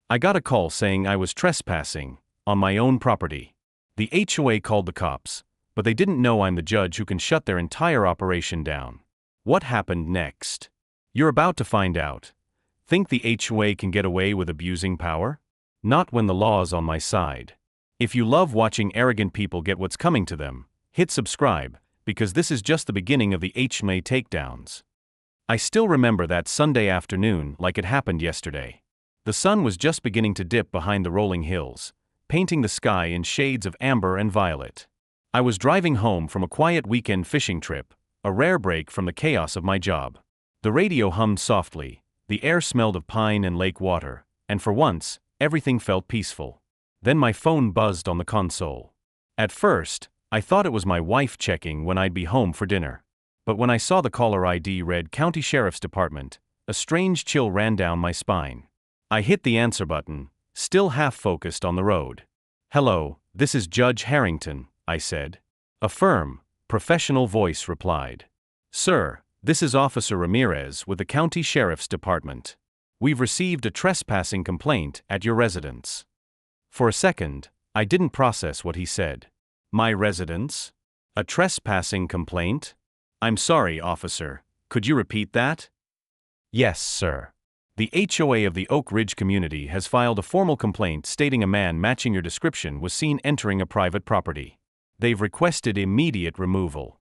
I got a call saying I was trespassing on my own property. The HOA called the cops, but they didn't know I'm the judge who can shut their entire operation down. What happened next? You're about to find out. Think the HOA can get away with abusing power? Not when the law's on my side. If you love watching arrogant people get what's coming to them, hit subscribe, because this is just the beginning of the HOA takedowns. I still remember that Sunday afternoon like it happened yesterday. The sun was just beginning to dip behind the rolling hills, painting the sky in shades of amber and violet. I was driving home from a quiet weekend fishing trip, a rare break from the chaos of my job. The radio hummed softly, the air smelled of pine and lake water, and for once, everything felt peaceful. Then my phone buzzed on the console. At first, I thought it was my wife checking when I'd be home for dinner. But when I saw the caller ID read County Sheriff's Department, a strange chill ran down my spine. I hit the answer button, still half focused on the road. "Hello, this is Judge Harrington," I said. A firm, professional voice replied. "Sir, this is Officer Ramirez with the County Sheriff's Department. We've received a trespassing complaint at your residence." For a second, I didn't process what he said. My residence? A trespassing complaint? "I'm sorry, officer. Could you repeat that?" "Yes, sir. The HOA of the Oak Ridge community has filed a formal complaint stating a man matching your description was seen entering a private property. They've requested immediate removal."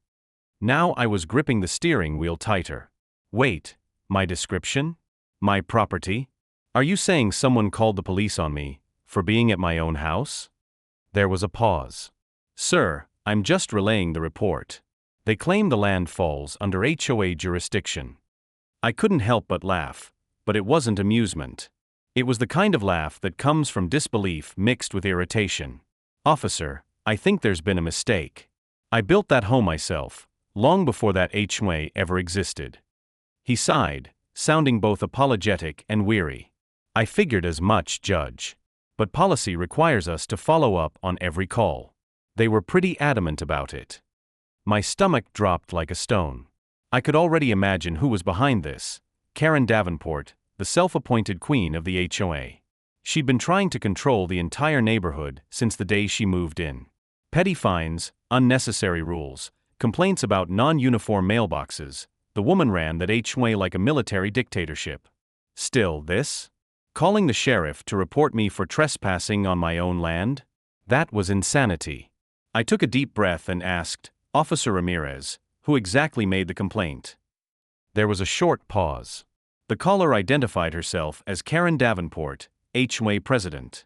Now I was gripping the steering wheel tighter. Wait, my description? My property? Are you saying someone called the police on me for being at my own house? There was a pause. "Sir, I'm just relaying the report. They claim the land falls under HOA jurisdiction." I couldn't help but laugh, but it wasn't amusement. It was the kind of laugh that comes from disbelief mixed with irritation. "Officer, I think there's been a mistake. I built that home myself, long before that HOA ever existed." He sighed, sounding both apologetic and weary. "I figured as much, Judge. But policy requires us to follow up on every call." They were pretty adamant about it. My stomach dropped like a stone. I could already imagine who was behind this: Karen Davenport, the self-appointed queen of the HOA. She'd been trying to control the entire neighborhood since the day she moved in. Petty fines, unnecessary rules, complaints about non-uniform mailboxes. The woman ran that HOA like a military dictatorship. Still this? Calling the sheriff to report me for trespassing on my own land? That was insanity. I took a deep breath and asked, "Officer Ramirez, who exactly made the complaint?" There was a short pause. The caller identified herself as Karen Davenport, HOA president.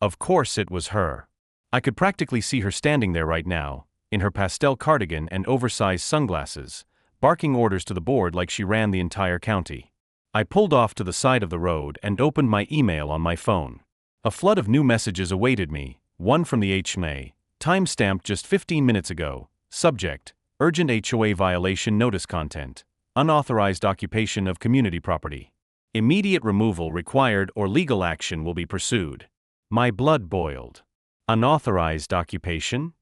Of course it was her. I could practically see her standing there right now, in her pastel cardigan and oversized sunglasses, barking orders to the board like she ran the entire county. I pulled off to the side of the road and opened my email on my phone. A flood of new messages awaited me, one from the HOA, time-stamped just 15 minutes ago. Subject: Urgent HOA violation notice content. Unauthorized occupation of community property. Immediate removal required or legal action will be pursued. My blood boiled. Unauthorized occupation?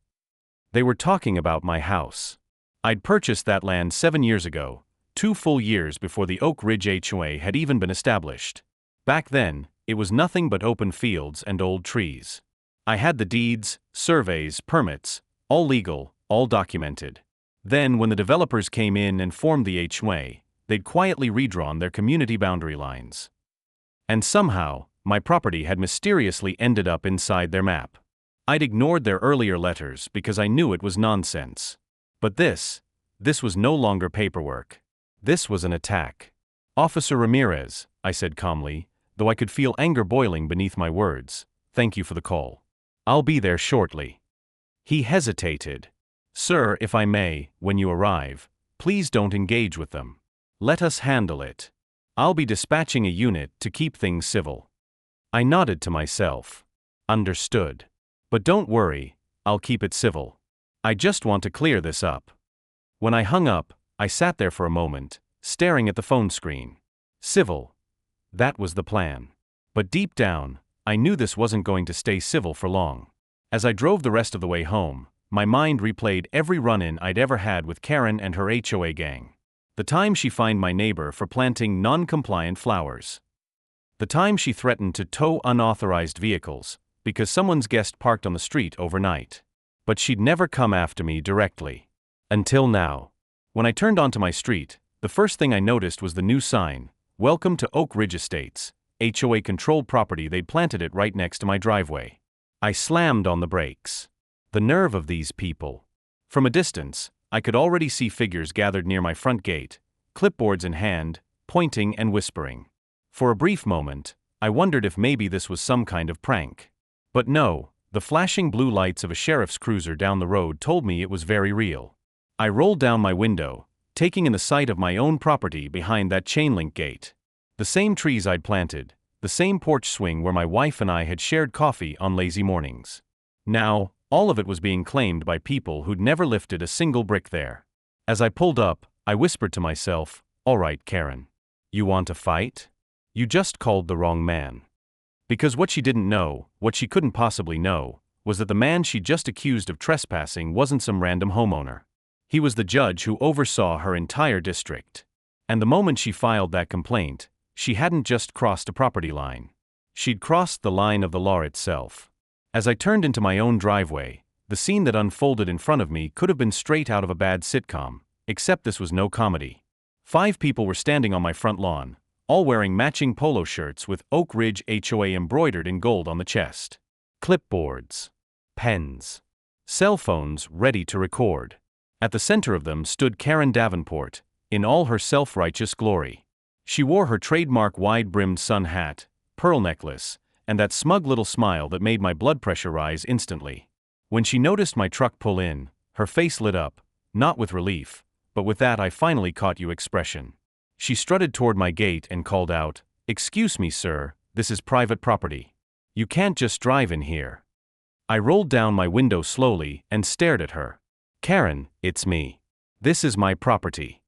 They were talking about my house. I'd purchased that land 7 years ago, 2 full years before the Oak Ridge HOA had even been established. Back then, it was nothing but open fields and old trees. I had the deeds, surveys, permits, all legal, all documented. Then, when the developers came in and formed the HOA, they'd quietly redrawn their community boundary lines. And somehow, my property had mysteriously ended up inside their map. I'd ignored their earlier letters because I knew it was nonsense. But this was no longer paperwork. This was an attack. "Officer Ramirez," I said calmly, though I could feel anger boiling beneath my words, "thank you for the call. I'll be there shortly." He hesitated. "Sir, if I may, when you arrive, please don't engage with them. Let us handle it. I'll be dispatching a unit to keep things civil." I nodded to myself. Understood. "But don't worry, I'll keep it civil. I just want to clear this up." When I hung up, I sat there for a moment, staring at the phone screen. Civil. That was the plan. But deep down, I knew this wasn't going to stay civil for long. As I drove the rest of the way home, my mind replayed every run-in I'd ever had with Karen and her HOA gang. The time she fined my neighbor for planting non-compliant flowers. The time she threatened to tow unauthorized vehicles because someone's guest parked on the street overnight. But she'd never come after me directly. Until now. When I turned onto my street, the first thing I noticed was the new sign, "Welcome to Oak Ridge Estates," HOA controlled property. They'd planted it right next to my driveway. I slammed on the brakes. The nerve of these people. From a distance, I could already see figures gathered near my front gate, clipboards in hand, pointing and whispering. For a brief moment, I wondered if maybe this was some kind of prank. But no, the flashing blue lights of a sheriff's cruiser down the road told me it was very real. I rolled down my window, taking in the sight of my own property behind that chain-link gate. The same trees I'd planted, the same porch swing where my wife and I had shared coffee on lazy mornings. Now, all of it was being claimed by people who'd never lifted a single brick there. As I pulled up, I whispered to myself, "All right, Karen. You want to fight? You just called the wrong man." Because what she didn't know, what she couldn't possibly know, was that the man she just accused of trespassing wasn't some random homeowner. He was the judge who oversaw her entire district. And the moment she filed that complaint, she hadn't just crossed a property line. She'd crossed the line of the law itself. As I turned into my own driveway, the scene that unfolded in front of me could have been straight out of a bad sitcom, except this was no comedy. 5 people were standing on my front lawn, all wearing matching polo shirts with Oak Ridge HOA embroidered in gold on the chest. Clipboards. Pens. Cell phones ready to record. At the center of them stood Karen Davenport, in all her self-righteous glory. She wore her trademark wide-brimmed sun hat, pearl necklace, and that smug little smile that made my blood pressure rise instantly. When she noticed my truck pull in, her face lit up, not with relief, but with that "I finally caught you" expression. She strutted toward my gate and called out, "Excuse me, sir, this is private property. You can't just drive in here." I rolled down my window slowly and stared at her. "Karen, it's me. This is my property."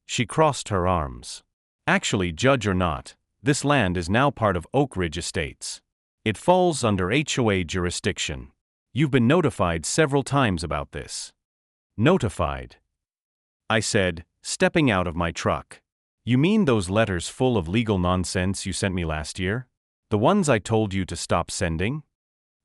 She crossed her arms. "Actually, judge or not, this land is now part of Oak Ridge Estates. It falls under HOA jurisdiction. You've been notified several times about this." "Notified?" I said, stepping out of my truck. "You mean those letters full of legal nonsense you sent me last year? The ones I told you to stop sending?"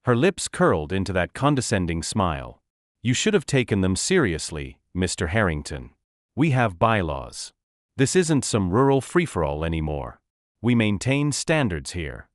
Her lips curled into that condescending smile. "You should have taken them seriously, Mr. Harrington. We have bylaws. This isn't some rural free-for-all anymore. We maintain standards here."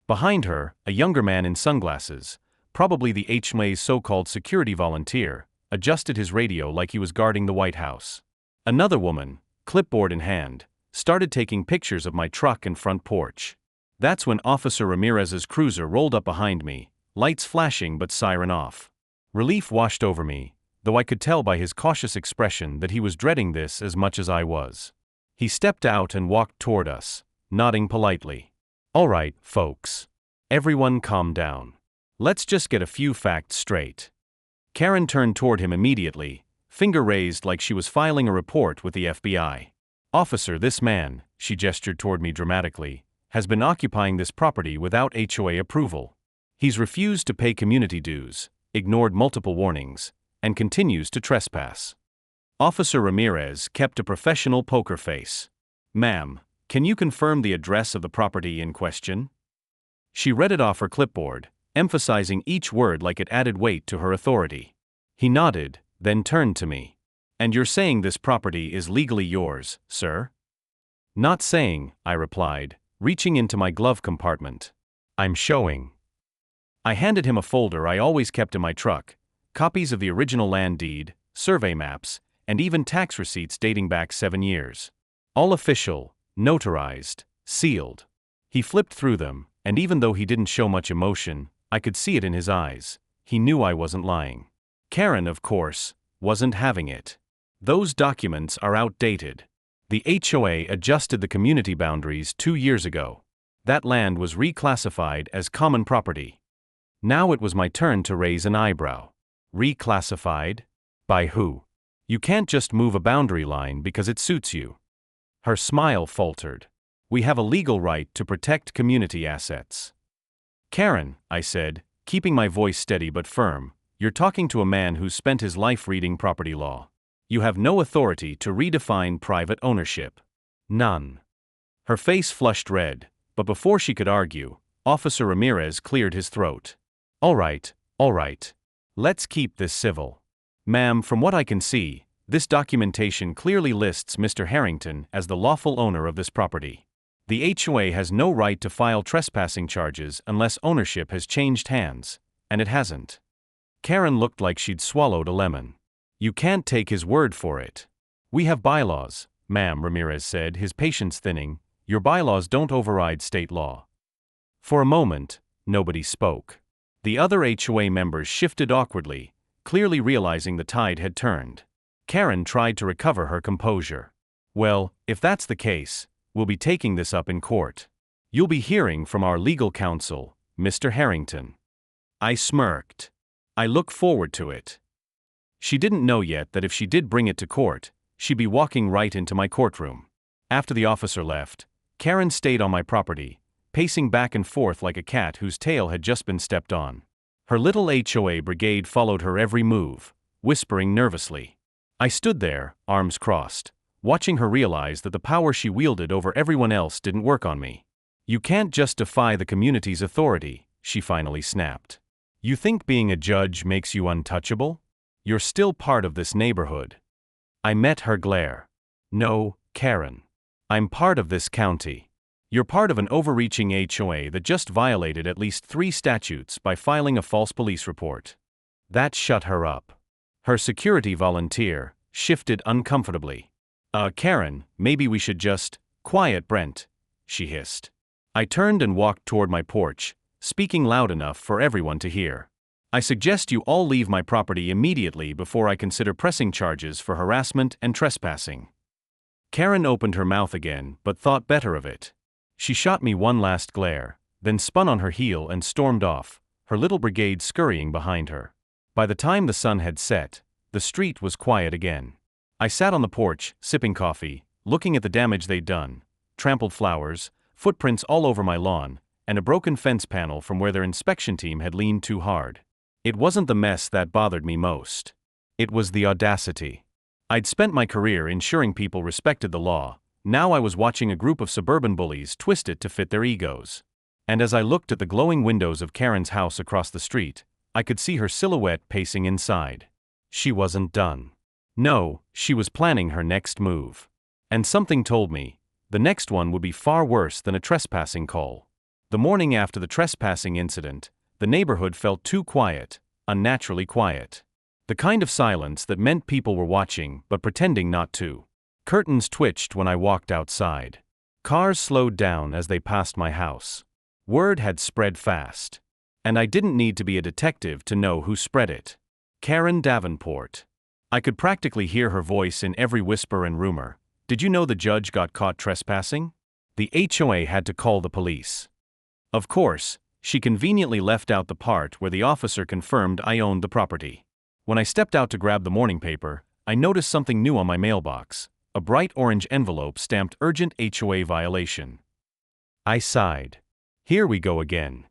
Behind her, a younger man in sunglasses, probably the HOA's so-called security volunteer, adjusted his radio like he was guarding the White House. Another woman, clipboard in hand, started taking pictures of my truck and front porch. That's when Officer Ramirez's cruiser rolled up behind me, lights flashing but siren off. Relief washed over me, though I could tell by his cautious expression that he was dreading this as much as I was. He stepped out and walked toward us, nodding politely. "All right, folks. Everyone calm down. Let's just get a few facts straight." Karen turned toward him immediately, finger raised like she was filing a report with the FBI. "Officer, this man," she gestured toward me dramatically, "has been occupying this property without HOA approval. He's refused to pay community dues, ignored multiple warnings, and continues to trespass." Officer Ramirez kept a professional poker face. "Ma'am, can you confirm the address of the property in question?" She read it off her clipboard, emphasizing each word like it added weight to her authority. He nodded, then turned to me. "And you're saying this property is legally yours, sir?" "Not saying," I replied, reaching into my glove compartment. "I'm showing." I handed him a folder I always kept in my truck, copies of the original land deed, survey maps, and even tax receipts dating back 7 years. All official, notarized, sealed. He flipped through them, and even though he didn't show much emotion, I could see it in his eyes. He knew I wasn't lying. Karen, of course, wasn't having it. "Those documents are outdated. The HOA adjusted the community boundaries 2 years ago. That land was reclassified as common property." Now it was my turn to raise an eyebrow. "Reclassified? By who? You can't just move a boundary line because it suits you." Her smile faltered. "We have a legal right to protect community assets." "Karen," I said, keeping my voice steady but firm, "you're talking to a man who's spent his life reading property law. You have no authority to redefine private ownership." "None." Her face flushed red, But before she could argue, Officer Ramirez cleared his throat. All right. Let's keep this civil. Ma'am, from what I can see, this documentation clearly lists Mr. Harrington as the lawful owner of this property. The HOA has no right to file trespassing charges unless ownership has changed hands, and it hasn't. Karen looked like she'd swallowed a lemon. You can't take his word for it. We have bylaws, ma'am, Ramirez said, his patience thinning. Your bylaws don't override state law. For a moment, nobody spoke. The other HOA members shifted awkwardly, clearly realizing the tide had turned. Karen tried to recover her composure. Well, if that's the case, we'll be taking this up in court. You'll be hearing from our legal counsel, Mr. Harrington. I smirked. I look forward to it. She didn't know yet that if she did bring it to court, she'd be walking right into my courtroom. After the officer left, Karen stayed on my property, pacing back and forth like a cat whose tail had just been stepped on. Her little HOA brigade followed her every move, whispering nervously. I stood there, arms crossed, watching her realize that the power she wielded over everyone else didn't work on me. You can't just defy the community's authority, she finally snapped. You think being a judge makes you untouchable? You're still part of this neighborhood. I met her glare. No, Karen. I'm part of this county. You're part of an overreaching HOA that just violated at least 3 statutes by filing a false police report. That shut her up. Her security volunteer shifted uncomfortably. Karen, maybe we should just quiet Brent, she hissed. I turned and walked toward my porch, speaking loud enough for everyone to hear. I suggest you all leave my property immediately before I consider pressing charges for harassment and trespassing. Karen opened her mouth again, but thought better of it. She shot me one last glare, then spun on her heel and stormed off, her little brigade scurrying behind her. By the time the sun had set, the street was quiet again. I sat on the porch, sipping coffee, looking at the damage they'd done: trampled flowers, footprints all over my lawn, and a broken fence panel from where their inspection team had leaned too hard. It wasn't the mess that bothered me most. It was the audacity. I'd spent my career ensuring people respected the law. Now I was watching a group of suburban bullies twist it to fit their egos. And as I looked at the glowing windows of Karen's house across the street, I could see her silhouette pacing inside. She wasn't done. No, she was planning her next move. And something told me, the next one would be far worse than a trespassing call. The morning after the trespassing incident, the neighborhood felt too quiet, unnaturally quiet. The kind of silence that meant people were watching but pretending not to. Curtains twitched when I walked outside. Cars slowed down as they passed my house. Word had spread fast. And I didn't need to be a detective to know who spread it. Karen Davenport. I could practically hear her voice in every whisper and rumor. Did you know the judge got caught trespassing? The HOA had to call the police. Of course, she conveniently left out the part where the officer confirmed I owned the property. When I stepped out to grab the morning paper, I noticed something new on my mailbox: a bright orange envelope stamped "Urgent HOA Violation." I sighed. Here we go again.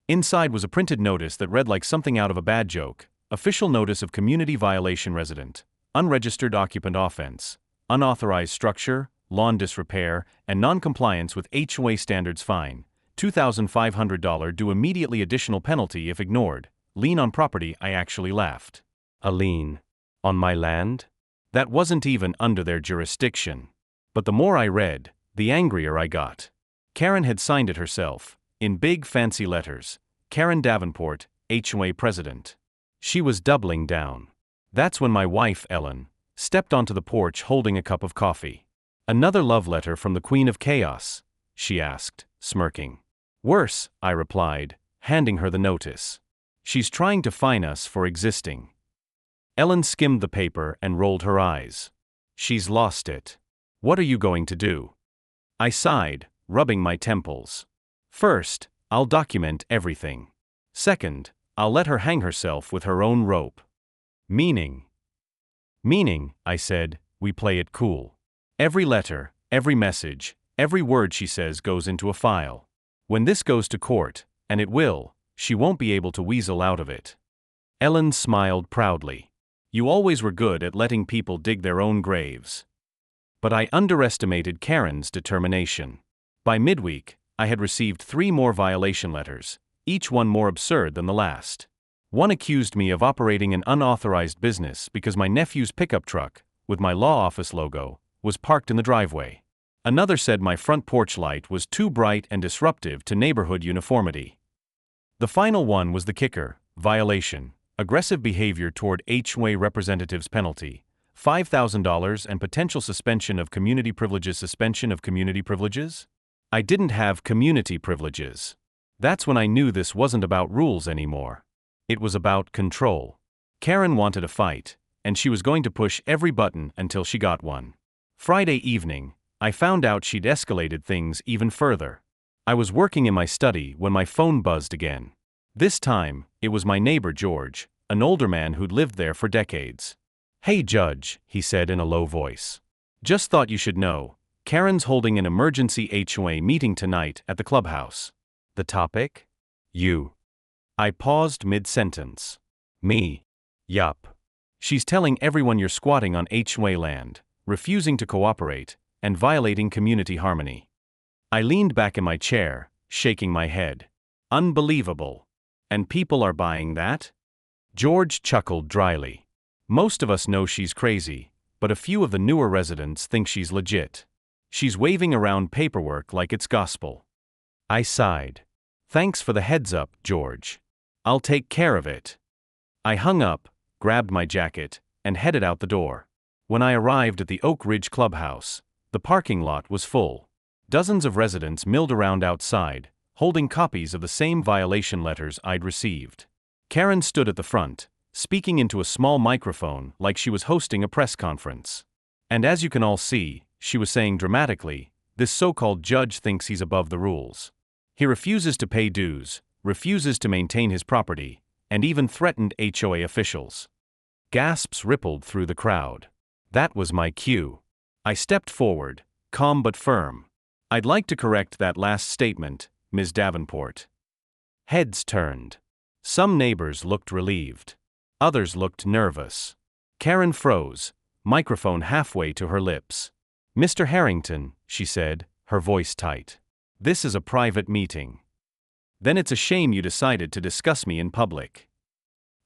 Inside was a printed notice that read like something out of a bad joke: official notice of community violation, resident, unregistered occupant offense, unauthorized structure, lawn disrepair, and non-compliance with HOA standards, fine, $2,500 due immediately, additional penalty if ignored, lien on property. I actually laughed. A lien? On my land? That wasn't even under their jurisdiction. But the more I read, the angrier I got. Karen had signed it herself, in big fancy letters: Karen Davenport, HOA president. She was doubling down. That's when my wife, Ellen, stepped onto the porch holding a cup of coffee. "Another love letter from the Queen of Chaos?" she asked, smirking. "Worse," I replied, handing her the notice. "She's trying to fine us for existing." Ellen skimmed the paper and rolled her eyes. "She's lost it. What are you going to do?" I sighed, rubbing my temples. "First, I'll document everything. Second, I'll let her hang herself with her own rope." Meaning, I said, we play it cool. Every letter, every message, every word she says goes into a file. When this goes to court, and it will, she won't be able to weasel out of it. Ellen smiled proudly. "You always were good at letting people dig their own graves." But I underestimated Karen's determination. By midweek, I had received 3 more violation letters, each one more absurd than the last. One accused me of operating an unauthorized business because my nephew's pickup truck, with my law office logo, was parked in the driveway. Another said my front porch light was too bright and disruptive to neighborhood uniformity. The final one was the kicker: violation, aggressive behavior toward HOA representatives penalty, $5,000 and potential suspension of community privileges. Suspension of community privileges? I didn't have community privileges. That's when I knew this wasn't about rules anymore. It was about control. Karen wanted a fight, and she was going to push every button until she got one. Friday evening, I found out she'd escalated things even further. I was working in my study when my phone buzzed again. This time, it was my neighbor George, an older man who'd lived there for decades. "Hey Judge," he said in a low voice. "Just thought you should know, Karen's holding an emergency HOA meeting tonight at the clubhouse." The topic? You. I paused mid-sentence. Me. Yup. She's telling everyone you're squatting on HOA land, refusing to cooperate, and violating community harmony. I leaned back in my chair, shaking my head. Unbelievable. And people are buying that? George chuckled dryly. Most of us know she's crazy, but a few of the newer residents think she's legit. She's waving around paperwork like it's gospel. I sighed. Thanks for the heads up, George. I'll take care of it. I hung up, grabbed my jacket, and headed out the door. When I arrived at the Oak Ridge Clubhouse, the parking lot was full. Dozens of residents milled around outside, holding copies of the same violation letters I'd received. Karen stood at the front, speaking into a small microphone like she was hosting a press conference. And as you can all see, she was saying dramatically, this so-called judge thinks he's above the rules. He refuses to pay dues, refuses to maintain his property, and even threatened HOA officials. Gasps rippled through the crowd. That was my cue. I stepped forward, calm but firm. "I'd like to correct that last statement, Ms. Davenport." Heads turned. Some neighbors looked relieved. Others looked nervous. Karen froze, microphone halfway to her lips. "Mr. Harrington," she said, her voice tight. "This is a private meeting." "Then it's a shame you decided to discuss me in public."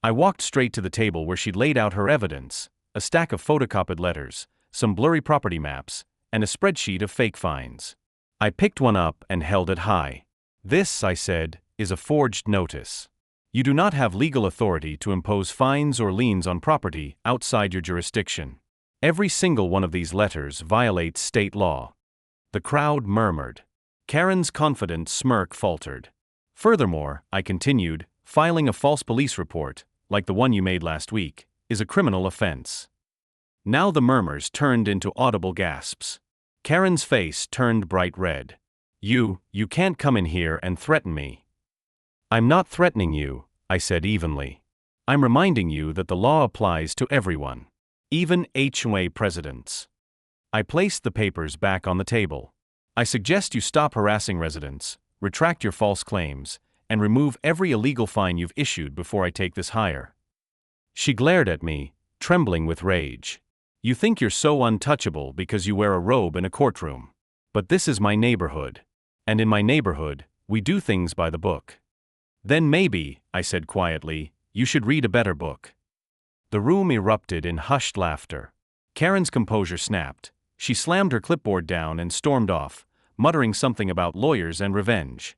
I walked straight to the table where she'd laid out her evidence, a stack of photocopied letters, some blurry property maps, and a spreadsheet of fake fines. I picked one up and held it high. "This," I said, "is a forged notice. You do not have legal authority to impose fines or liens on property outside your jurisdiction. Every single one of these letters violates state law." The crowd murmured. Karen's confident smirk faltered. "Furthermore," I continued, "filing a false police report, like the one you made last week, is a criminal offense." Now the murmurs turned into audible gasps. Karen's face turned bright red. You can't come in here and threaten me." "I'm not threatening you," I said evenly. "I'm reminding you that the law applies to everyone, even HOA presidents." I placed the papers back on the table. "I suggest you stop harassing residents, retract your false claims, and remove every illegal fine you've issued before I take this higher." She glared at me, trembling with rage. "You think you're so untouchable because you wear a robe in a courtroom. But this is my neighborhood. And in my neighborhood, we do things by the book." "Then maybe," I said quietly, "you should read a better book." The room erupted in hushed laughter. Karen's composure snapped. She slammed her clipboard down and stormed off, muttering something about lawyers and revenge.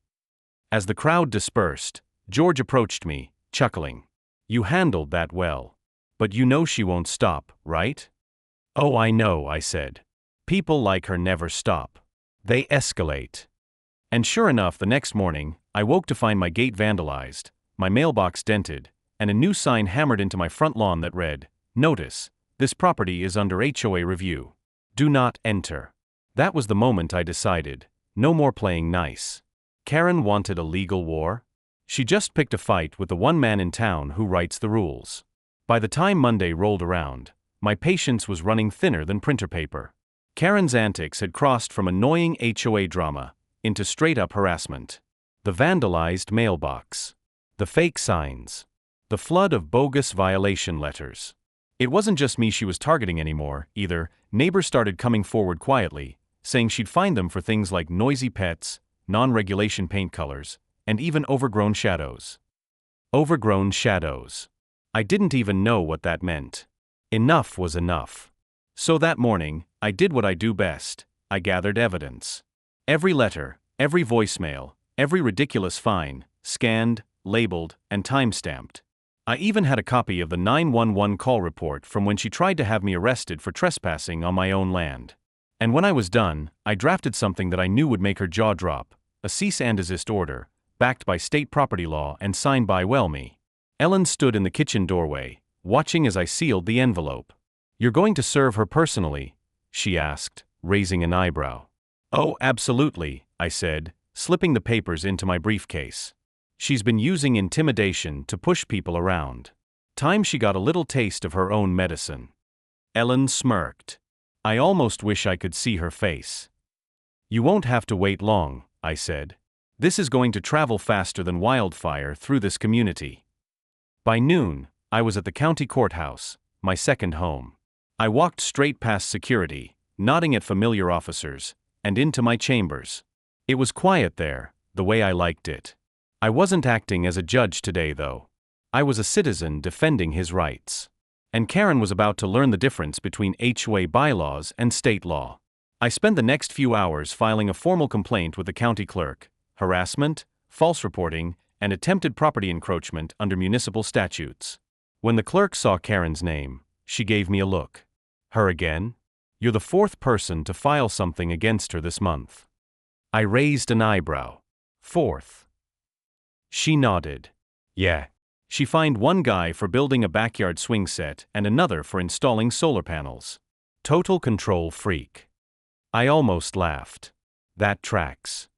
As the crowd dispersed, George approached me, chuckling. "You handled that well. But you know she won't stop, right?" "Oh, I know," I said. "People like her never stop. They escalate." And sure enough, the next morning, I woke to find my gate vandalized, my mailbox dented, and a new sign hammered into my front lawn that read, "Notice, this property is under HOA review. Do not enter." That was the moment I decided, no more playing nice. Karen wanted a legal war? She just picked a fight with the one man in town who writes the rules. By the time Monday rolled around, my patience was running thinner than printer paper. Karen's antics had crossed from annoying HOA drama into straight-up harassment. The vandalized mailbox. The fake signs. The flood of bogus violation letters. It wasn't just me she was targeting anymore, either. Neighbors started coming forward quietly, saying she'd find them for things like noisy pets, non-regulation paint colors, and even overgrown shadows. Overgrown shadows. I didn't even know what that meant. Enough was enough. So that morning, I did what I do best. I gathered evidence. Every letter, every voicemail, every ridiculous fine, scanned, labeled, and time-stamped. I even had a copy of the 911 call report from when she tried to have me arrested for trespassing on my own land. And when I was done, I drafted something that I knew would make her jaw drop, a cease and desist order, backed by state property law and signed by, well, me. Ellen stood in the kitchen doorway, watching as I sealed the envelope. "You're going to serve her personally?" she asked, raising an eyebrow. "Oh, absolutely," I said, slipping the papers into my briefcase. "She's been using intimidation to push people around. Time she got a little taste of her own medicine." Ellen smirked. I almost wish I could see her face. "You won't have to wait long," I said. "This is going to travel faster than wildfire through this community." By noon, I was at the county courthouse, my second home. I walked straight past security, nodding at familiar officers, and into my chambers. It was quiet there, the way I liked it. I wasn't acting as a judge today, though. I was a citizen defending his rights. And Karen was about to learn the difference between HOA bylaws and state law. I spent the next few hours filing a formal complaint with the county clerk: harassment, false reporting, and attempted property encroachment under municipal statutes. When the clerk saw Karen's name, she gave me a look. "Her again? You're the fourth person to file something against her this month." I raised an eyebrow. "Fourth?" She nodded. "Yeah. She fined one guy for building a backyard swing set and another for installing solar panels. Total control freak." I almost laughed. That tracks.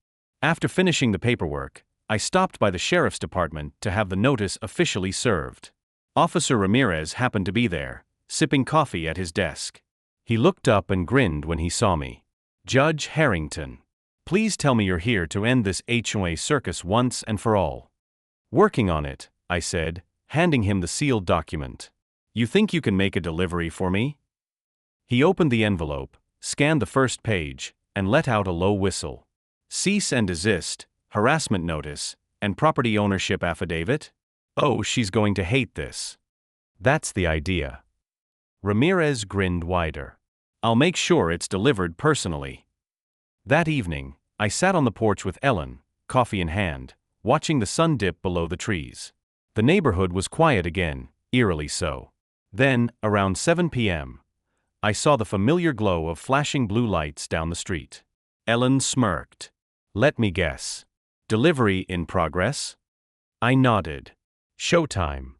After finishing the paperwork, I stopped by the sheriff's department to have the notice officially served. Officer Ramirez happened to be there, sipping coffee at his desk. He looked up and grinned when he saw me. "Judge Harrington, please tell me you're here to end this HOA circus once and for all." "Working on it," I said, handing him the sealed document. "You think you can make a delivery for me?" He opened the envelope, scanned the first page, and let out a low whistle. "Cease and desist, harassment notice, and property ownership affidavit? Oh, she's going to hate this." "That's the idea." Ramirez grinned wider. "I'll make sure it's delivered personally." That evening, I sat on the porch with Ellen, coffee in hand, watching the sun dip below the trees. The neighborhood was quiet again, eerily so. Then, around 7 p.m., I saw the familiar glow of flashing blue lights down the street. Ellen smirked. "Let me guess. Delivery in progress?" I nodded. "Showtime."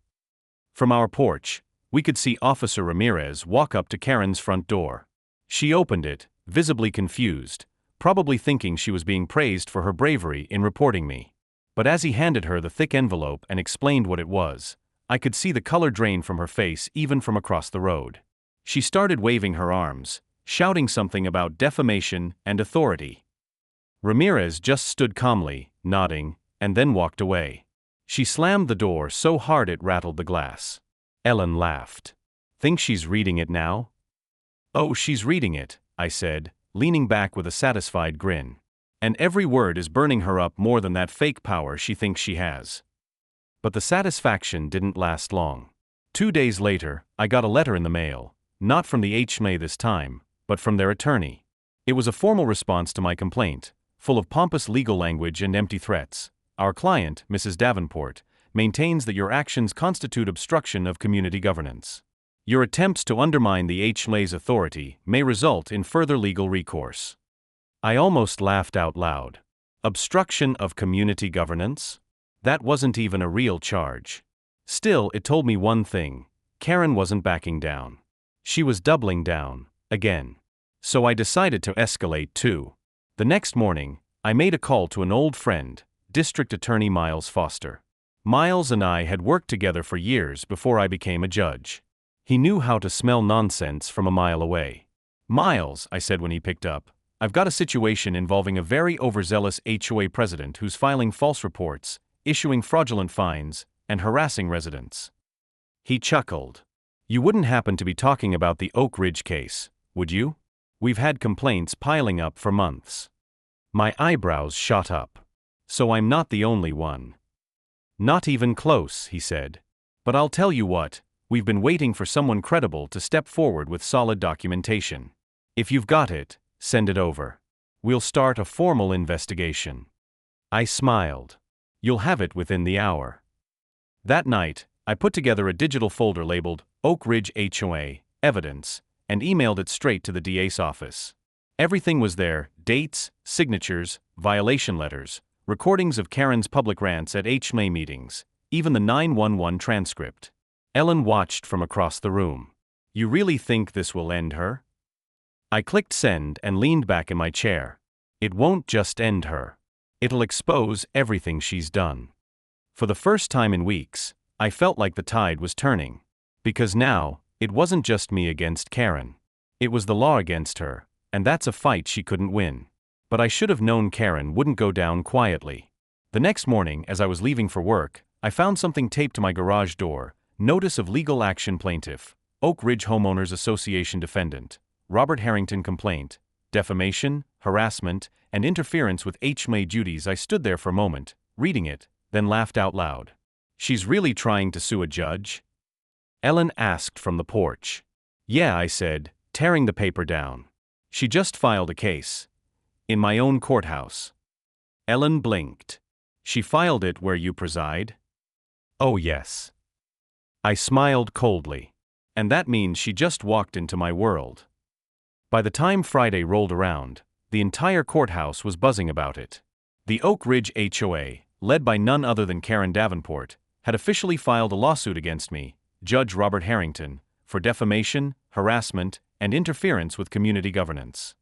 From our porch, we could see Officer Ramirez walk up to Karen's front door. She opened it, visibly confused, probably thinking she was being praised for her bravery in reporting me. But as he handed her the thick envelope and explained what it was, I could see the color drain from her face even from across the road. She started waving her arms, shouting something about defamation and authority. Ramirez just stood calmly, nodding, and then walked away. She slammed the door so hard it rattled the glass. Ellen laughed. "Think she's reading it now?" "Oh, she's reading it," I said, leaning back with a satisfied grin. "And every word is burning her up more than that fake power she thinks she has." But the satisfaction didn't last long. 2 days later, I got a letter in the mail, not from the HOA this time, but from their attorney. It was a formal response to my complaint, full of pompous legal language and empty threats. "Our client, Mrs. Davenport, maintains that your actions constitute obstruction of community governance. Your attempts to undermine the HOA's authority may result in further legal recourse." I almost laughed out loud. Obstruction of community governance? That wasn't even a real charge. Still, it told me one thing: Karen wasn't backing down. She was doubling down, again. So I decided to escalate too. The next morning, I made a call to an old friend, District Attorney Miles Foster. Miles and I had worked together for years before I became a judge. He knew how to smell nonsense from a mile away. "Miles," I said when he picked up, "I've got a situation involving a very overzealous HOA president who's filing false reports, issuing fraudulent fines, and harassing residents." He chuckled. "You wouldn't happen to be talking about the Oak Ridge case, would you? We've had complaints piling up for months." My eyebrows shot up. So I'm not the only one. Not even close, he said. But I'll tell you what, we've been waiting for someone credible to step forward with solid documentation. If you've got it, send it over. We'll start a formal investigation. I smiled. You'll have it within the hour. That night, I put together a digital folder labeled Oak Ridge HOA, Evidence, and emailed it straight to the DA's office. Everything was there: dates, signatures, violation letters, recordings of Karen's public rants at HOA meetings, even the 911 transcript. Ellen watched from across the room. You really think this will end her? I clicked send and leaned back in my chair. It won't just end her. It'll expose everything she's done. For the first time in weeks, I felt like the tide was turning. Because now, it wasn't just me against Karen. It was the law against her, and that's a fight she couldn't win. But I should have known Karen wouldn't go down quietly. The next morning, as I was leaving for work, I found something taped to my garage door: Notice of Legal Action Plaintiff, Oak Ridge Homeowners Association Defendant, Robert Harrington Complaint, Defamation, Harassment, and Interference with HOA Duties. I stood there for a moment, reading it, then laughed out loud. She's really trying to sue a judge? Ellen asked from the porch. Yeah, I said, tearing the paper down. She just filed a case. In my own courthouse. Ellen blinked. She filed it where you preside? Oh yes. I smiled coldly. And that means she just walked into my world. By the time Friday rolled around, the entire courthouse was buzzing about it. The Oak Ridge HOA, led by none other than Karen Davenport, had officially filed a lawsuit against me, Judge Robert Harrington, for defamation, harassment, and interference with community governance.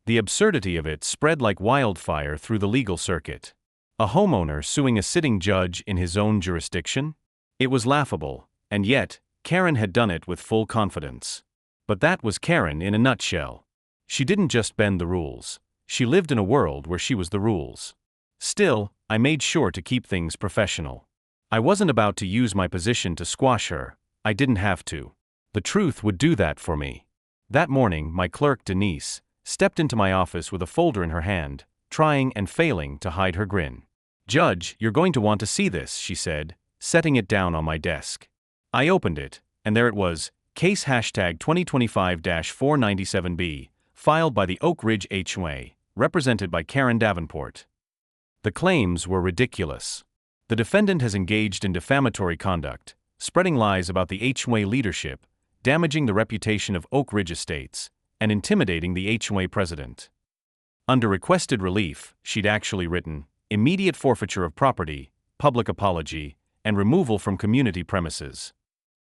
The absurdity of it spread like wildfire through the legal circuit. A homeowner suing a sitting judge in his own jurisdiction? It was laughable, and yet, Karen had done it with full confidence. But that was Karen in a nutshell. She didn't just bend the rules. She lived in a world where she was the rules. Still, I made sure to keep things professional. I wasn't about to use my position to squash her. I didn't have to. The truth would do that for me. That morning, my clerk, Denise, stepped into my office with a folder in her hand, trying and failing to hide her grin. Judge, you're going to want to see this, she said, setting it down on my desk. I opened it, and there it was, case hashtag 2025-497B, filed by the Oak Ridge HOA, represented by Karen Davenport. The claims were ridiculous. The defendant has engaged in defamatory conduct, spreading lies about the HOA leadership, damaging the reputation of Oak Ridge Estates, and intimidating the HOA president. Under requested relief, she'd actually written, immediate forfeiture of property, public apology, and removal from community premises.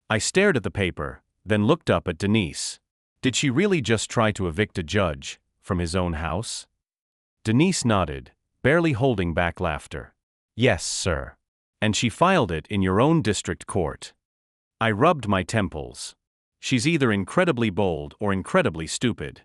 I stared at the paper, then looked up at Denise. Did she really just try to evict a judge from his own house? Denise nodded, barely holding back laughter. Yes, sir. And she filed it in your own district court. I rubbed my temples. She's either incredibly bold or incredibly stupid.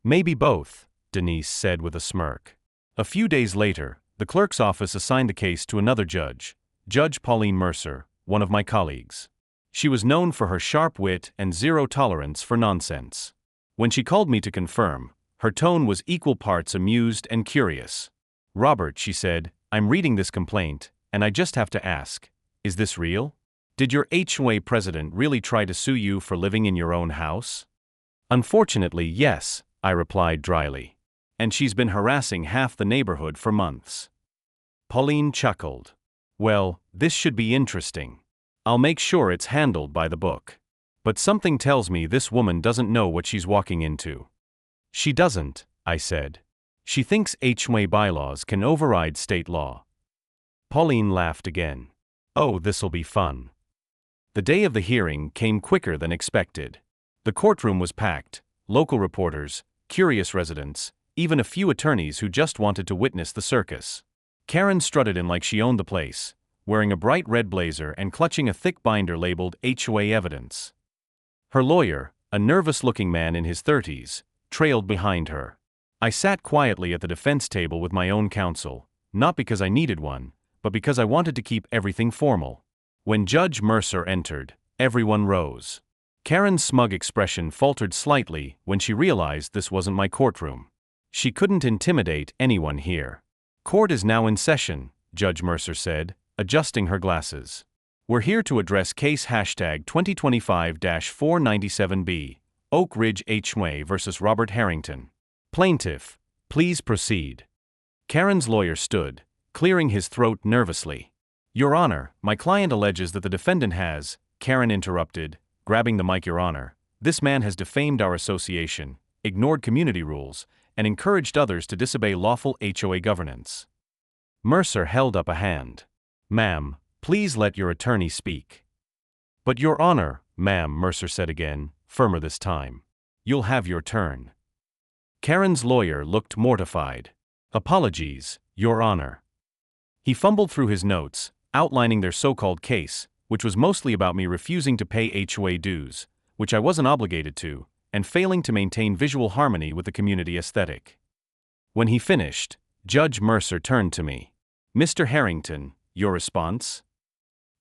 Maybe both, Denise said with a smirk. A few days later, the clerk's office assigned the case to another judge, Judge Pauline Mercer, one of my colleagues. She was known for her sharp wit and zero tolerance for nonsense. When she called me to confirm, her tone was equal parts amused and curious. Robert, she said, I'm reading this complaint, and I just have to ask, is this real? Did your HOA president really try to sue you for living in your own house? Unfortunately, yes, I replied dryly. And she's been harassing half the neighborhood for months. Pauline chuckled. Well, this should be interesting. I'll make sure it's handled by the book. But something tells me this woman doesn't know what she's walking into. She doesn't, I said. She thinks HOA bylaws can override state law. Pauline laughed again. Oh, this'll be fun. The day of the hearing came quicker than expected. The courtroom was packed, local reporters, curious residents, even a few attorneys who just wanted to witness the circus. Karen strutted in like she owned the place, wearing a bright red blazer and clutching a thick binder labeled HOA Evidence. Her lawyer, a nervous-looking man in his 30s, trailed behind her. I sat quietly at the defense table with my own counsel, not because I needed one, but because I wanted to keep everything formal. When Judge Mercer entered, everyone rose. Karen's smug expression faltered slightly when she realized this wasn't my courtroom. She couldn't intimidate anyone here. Court is now in session, Judge Mercer said, adjusting her glasses. We're here to address case hashtag 2025-497B, Oak Ridge HOA versus Robert Harrington. Plaintiff, please proceed. Karen's lawyer stood, clearing his throat nervously. Your Honor, my client alleges that the defendant has, Karen interrupted, grabbing the mic. Your Honor, this man has defamed our association, ignored community rules, and encouraged others to disobey lawful HOA governance. Mercer held up a hand. Ma'am, please let your attorney speak. But Your Honor, ma'am, Mercer said again, firmer this time. You'll have your turn. Karen's lawyer looked mortified. Apologies, Your Honor. He fumbled through his notes, outlining their so-called case, which was mostly about me refusing to pay HOA dues, which I wasn't obligated to, and failing to maintain visual harmony with the community aesthetic. When he finished, Judge Mercer turned to me. Mr. Harrington, your response?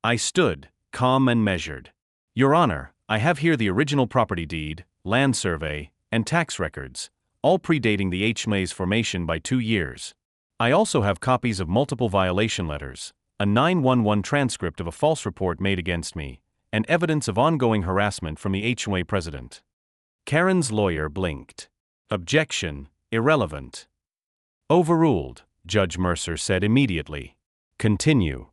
I stood, calm and measured. Your Honor, I have here the original property deed, land survey, and tax records, all predating the HOA's formation by 2 years. I also have copies of multiple violation letters, a 911 transcript of a false report made against me, and evidence of ongoing harassment from the HOA president. Karen's lawyer blinked. Objection, irrelevant. Overruled, Judge Mercer said immediately. Continue.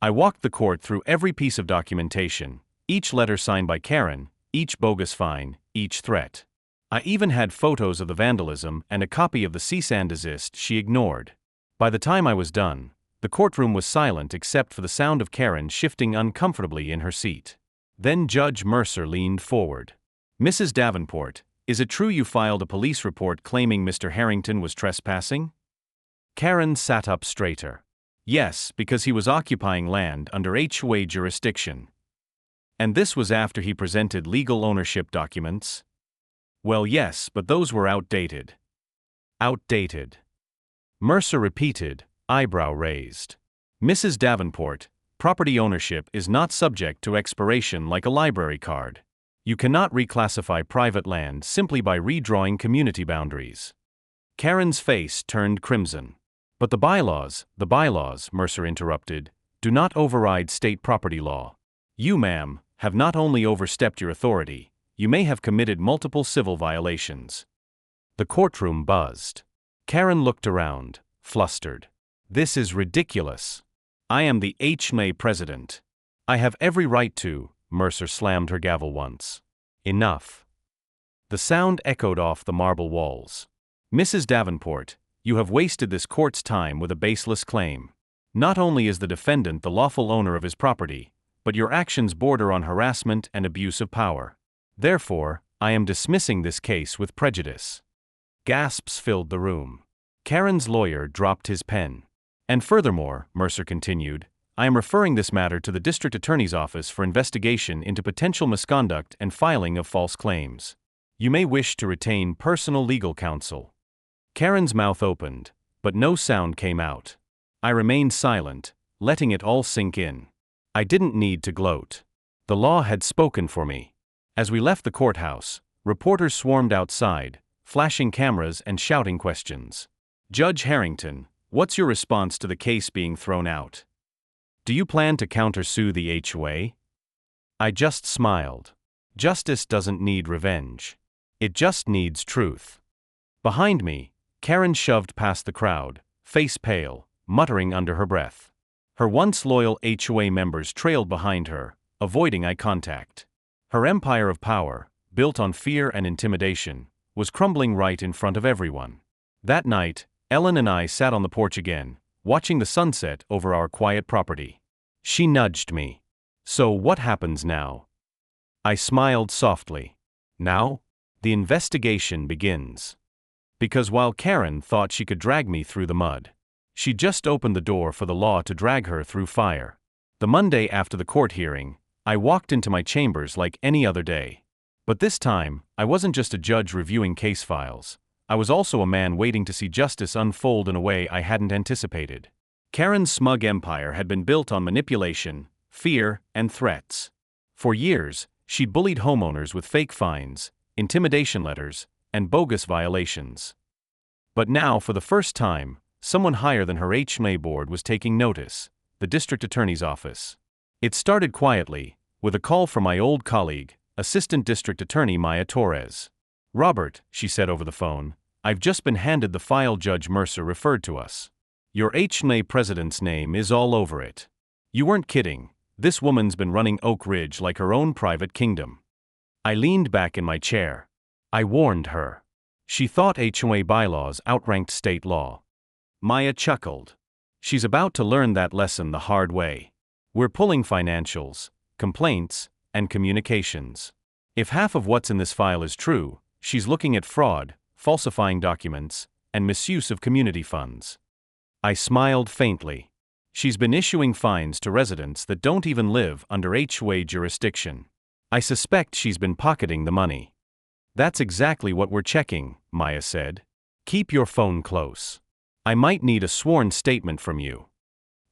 I walked the court through every piece of documentation, each letter signed by Karen, each bogus fine, each threat. I even had photos of the vandalism and a copy of the cease and desist she ignored. By the time I was done, the courtroom was silent except for the sound of Karen shifting uncomfortably in her seat. Then Judge Mercer leaned forward. Mrs. Davenport, is it true you filed a police report claiming Mr. Harrington was trespassing? Karen sat up straighter. Yes, because he was occupying land under HOA jurisdiction. And this was after he presented legal ownership documents? Well, yes, but those were outdated. Outdated. Mercer repeated, eyebrow raised. Mrs. Davenport, property ownership is not subject to expiration like a library card. You cannot reclassify private land simply by redrawing community boundaries. Karen's face turned crimson. But the bylaws, Mercer interrupted, do not override state property law. You, ma'am, have not only overstepped your authority, you may have committed multiple civil violations. The courtroom buzzed. Karen looked around, flustered. This is ridiculous. I am the HOA president. I have every right to. Mercer slammed her gavel once. Enough. The sound echoed off the marble walls. Mrs. Davenport, you have wasted this court's time with a baseless claim. Not only is the defendant the lawful owner of his property, but your actions border on harassment and abuse of power. Therefore, I am dismissing this case with prejudice. Gasps filled the room. Karen's lawyer dropped his pen. And furthermore, Mercer continued, I am referring this matter to the district attorney's office for investigation into potential misconduct and filing of false claims. You may wish to retain personal legal counsel. Karen's mouth opened, but no sound came out. I remained silent, letting it all sink in. I didn't need to gloat. The law had spoken for me. As we left the courthouse, reporters swarmed outside, flashing cameras and shouting questions. Judge Harrington, what's your response to the case being thrown out? Do you plan to countersue the HOA? I just smiled. Justice doesn't need revenge. It just needs truth. Behind me, Karen shoved past the crowd, face pale, muttering under her breath. Her once loyal HOA members trailed behind her, avoiding eye contact. Her empire of power, built on fear and intimidation, was crumbling right in front of everyone. That night, Ellen and I sat on the porch again, watching the sunset over our quiet property. She nudged me. So what happens now? I smiled softly. Now? The investigation begins. Because while Karen thought she could drag me through the mud, she just opened the door for the law to drag her through fire. The Monday after the court hearing, I walked into my chambers like any other day. But this time, I wasn't just a judge reviewing case files. I was also a man waiting to see justice unfold in a way I hadn't anticipated. Karen's smug empire had been built on manipulation, fear, and threats. For years, she'd bullied homeowners with fake fines, intimidation letters, and bogus violations. But now, for the first time, someone higher than her HOA board was taking notice: the district attorney's office. It started quietly, with a call from my old colleague, Assistant District Attorney Maya Torres. "Robert," she said over the phone, "I've just been handed the file Judge Mercer referred to us. Your HOA president's name is all over it. You weren't kidding. This woman's been running Oak Ridge like her own private kingdom." I leaned back in my chair. I warned her. She thought HOA bylaws outranked state law. Maya chuckled. "She's about to learn that lesson the hard way. We're pulling financials, complaints, and communications. If half of what's in this file is true, she's looking at fraud, falsifying documents, and misuse of community funds." I smiled faintly. "She's been issuing fines to residents that don't even live under HOA jurisdiction. I suspect she's been pocketing the money." "That's exactly what we're checking," Maya said. "Keep your phone close. I might need a sworn statement from you."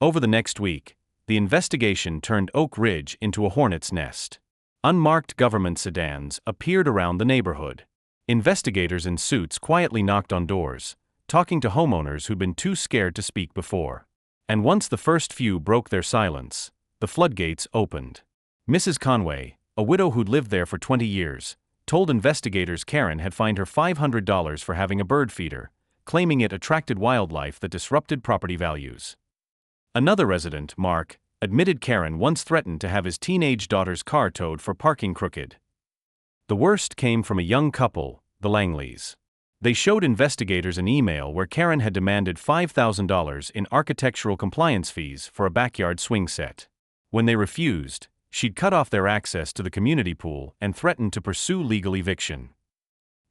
Over the next week, the investigation turned Oak Ridge into a hornet's nest. Unmarked government sedans appeared around the neighborhood. Investigators in suits quietly knocked on doors, talking to homeowners who'd been too scared to speak before. And once the first few broke their silence, the floodgates opened. Mrs. Conway, a widow who'd lived there for 20 years, told investigators Karen had fined her $500 for having a bird feeder, claiming it attracted wildlife that disrupted property values. Another resident, Mark, admitted Karen once threatened to have his teenage daughter's car towed for parking crooked. The worst came from a young couple, the Langleys. They showed investigators an email where Karen had demanded $5,000 in architectural compliance fees for a backyard swing set. When they refused, she'd cut off their access to the community pool and threatened to pursue legal eviction.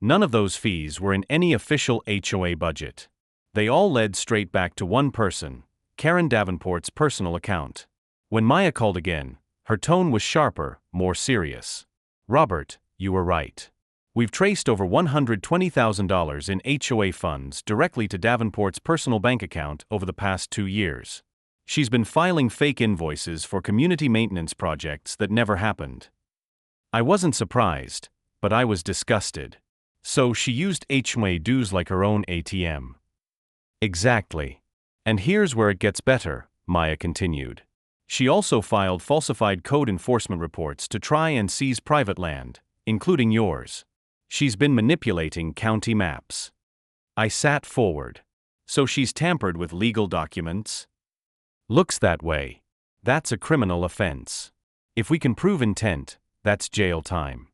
None of those fees were in any official HOA budget. They all led straight back to one person, Karen Davenport's personal account. When Maya called again, her tone was sharper, more serious. "Robert, you were right. We've traced over $120,000 in HOA funds directly to Davenport's personal bank account over the past 2 years. She's been filing fake invoices for community maintenance projects that never happened." I wasn't surprised, but I was disgusted. So she used HOA dues like her own ATM. Exactly. And here's where it gets better, Maya continued. She also filed falsified code enforcement reports to try and seize private land, including yours. She's been manipulating county maps. I sat forward. "So she's tampered with legal documents?" "Looks that way. That's a criminal offense. If we can prove intent, that's jail time."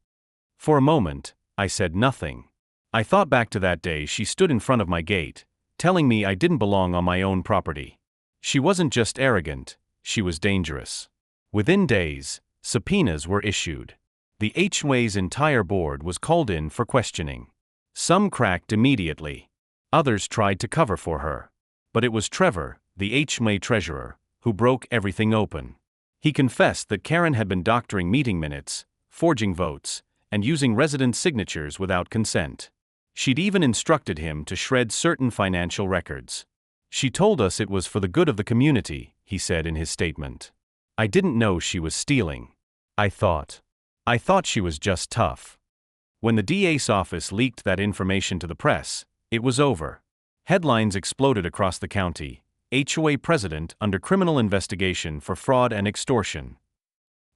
For a moment, I said nothing. I thought back to that day she stood in front of my gate, telling me I didn't belong on my own property. She wasn't just arrogant, she was dangerous. Within days, subpoenas were issued. The HOA's entire board was called in for questioning. Some cracked immediately. Others tried to cover for her. But it was Trevor, the HOA treasurer, who broke everything open. He confessed that Karen had been doctoring meeting minutes, forging votes, and using resident signatures without consent. She'd even instructed him to shred certain financial records. "She told us it was for the good of the community," he said in his statement. "I didn't know she was stealing. I thought she was just tough." When the DA's office leaked that information to the press, it was over. Headlines exploded across the county: HOA president under criminal investigation for fraud and extortion.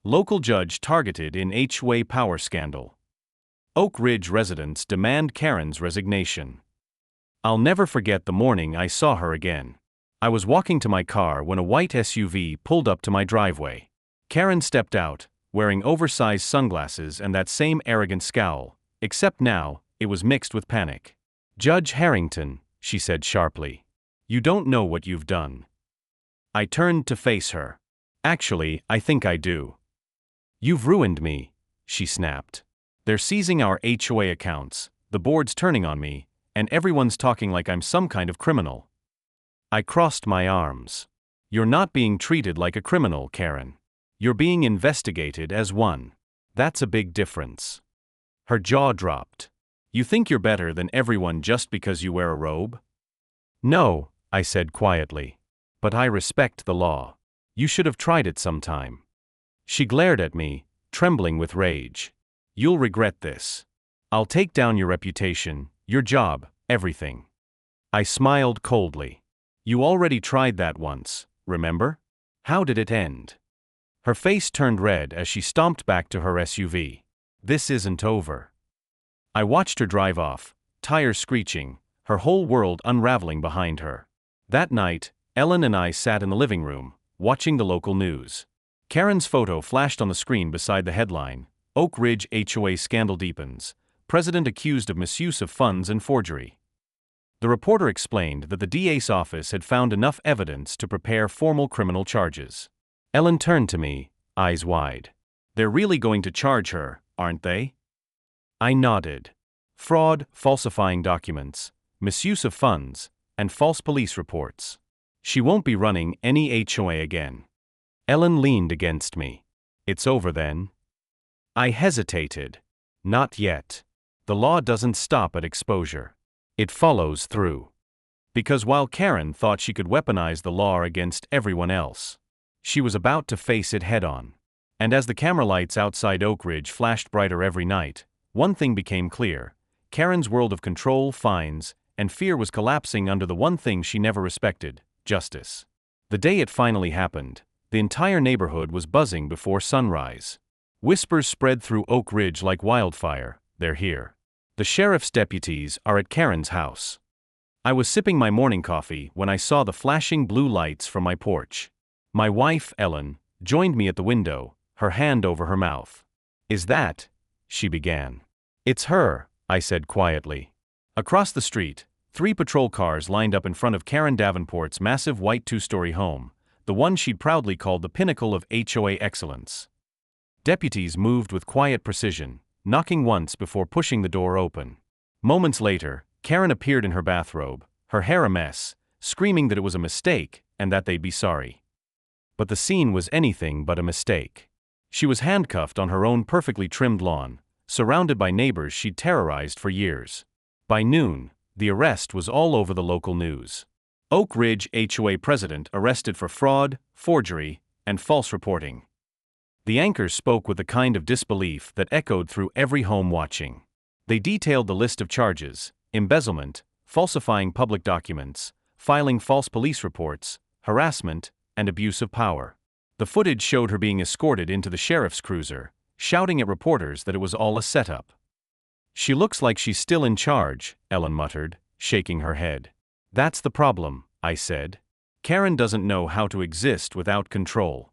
Local judge targeted in HOA power scandal. Oak Ridge residents demand Karen's resignation. I'll never forget the morning I saw her again. I was walking to my car when a white SUV pulled up to my driveway. Karen stepped out, wearing oversized sunglasses and that same arrogant scowl, except now, it was mixed with panic. "Judge Harrington," she said sharply, "you don't know what you've done." I turned to face her. "Actually, I think I do." "You've ruined me," she snapped. "They're seizing our HOA accounts, the board's turning on me, and everyone's talking like I'm some kind of criminal." I crossed my arms. "You're not being treated like a criminal, Karen. You're being investigated as one. That's a big difference." Her jaw dropped. "You think you're better than everyone just because you wear a robe?" "No," I said quietly. "But I respect the law. You should have tried it sometime." She glared at me, trembling with rage. "You'll regret this. I'll take down your reputation, your job, everything." I smiled coldly. You already tried that once, remember? How did it end? Her face turned red as she stomped back to her SUV. This isn't over. I watched her drive off, tires screeching, her whole world unraveling behind her. That night, Ellen and I sat in the living room, watching the local news. Karen's photo flashed on the screen beside the headline, Oak Ridge HOA scandal deepens, president accused of misuse of funds and forgery. The reporter explained that the DA's office had found enough evidence to prepare formal criminal charges. Ellen turned to me, eyes wide. They're really going to charge her, aren't they? I nodded. Fraud, falsifying documents, misuse of funds, and false police reports. She won't be running any HOA again. Ellen leaned against me. It's over then? I hesitated. Not yet. The law doesn't stop at exposure. It follows through. Because while Karen thought she could weaponize the law against everyone else, she was about to face it head-on. And as the camera lights outside Oak Ridge flashed brighter every night, one thing became clear. Karen's world of control, fines, and fear was collapsing under the one thing she never respected, justice. The day it finally happened, the entire neighborhood was buzzing before sunrise. Whispers spread through Oak Ridge like wildfire, they're here. The sheriff's deputies are at Karen's house. I was sipping my morning coffee when I saw the flashing blue lights from my porch. My wife, Ellen, joined me at the window, her hand over her mouth. Is that? She began. It's her, I said quietly. Across the street, 3 patrol cars lined up in front of Karen Davenport's massive white 2-story home, the one she'd proudly called the pinnacle of HOA excellence. Deputies moved with quiet precision, knocking once before pushing the door open. Moments later, Karen appeared in her bathrobe, her hair a mess, screaming that it was a mistake and that they'd be sorry. But the scene was anything but a mistake. She was handcuffed on her own perfectly trimmed lawn, surrounded by neighbors she'd terrorized for years. By noon, the arrest was all over the local news. Oak Ridge HOA president arrested for fraud, forgery, and false reporting. The anchors spoke with the kind of disbelief that echoed through every home watching. They detailed the list of charges: embezzlement, falsifying public documents, filing false police reports, harassment, and abuse of power. The footage showed her being escorted into the sheriff's cruiser, shouting at reporters that it was all a setup. She looks like she's still in charge, Ellen muttered, shaking her head. That's the problem, I said. Karen doesn't know how to exist without control.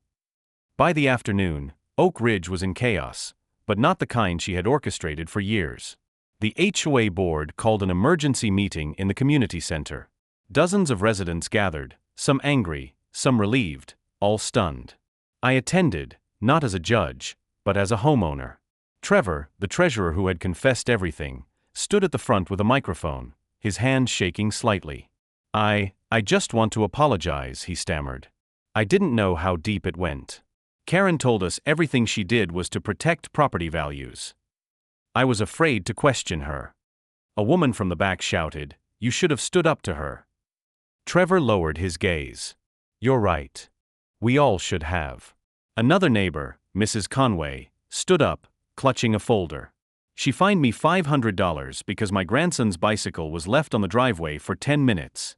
By the afternoon, Oak Ridge was in chaos, but not the kind she had orchestrated for years. The HOA board called an emergency meeting in the community center. Dozens of residents gathered, some angry, some relieved, all stunned. I attended, not as a judge, but as a homeowner. Trevor, the treasurer who had confessed everything, stood at the front with a microphone, his hand shaking slightly. I just want to apologize, he stammered. I didn't know how deep it went. Karen told us everything she did was to protect property values. I was afraid to question her. A woman from the back shouted, "You should have stood up to her." Trevor lowered his gaze. You're right. We all should have. Another neighbor, Mrs. Conway, stood up, clutching a folder. She fined me $500 because my grandson's bicycle was left on the driveway for 10 minutes.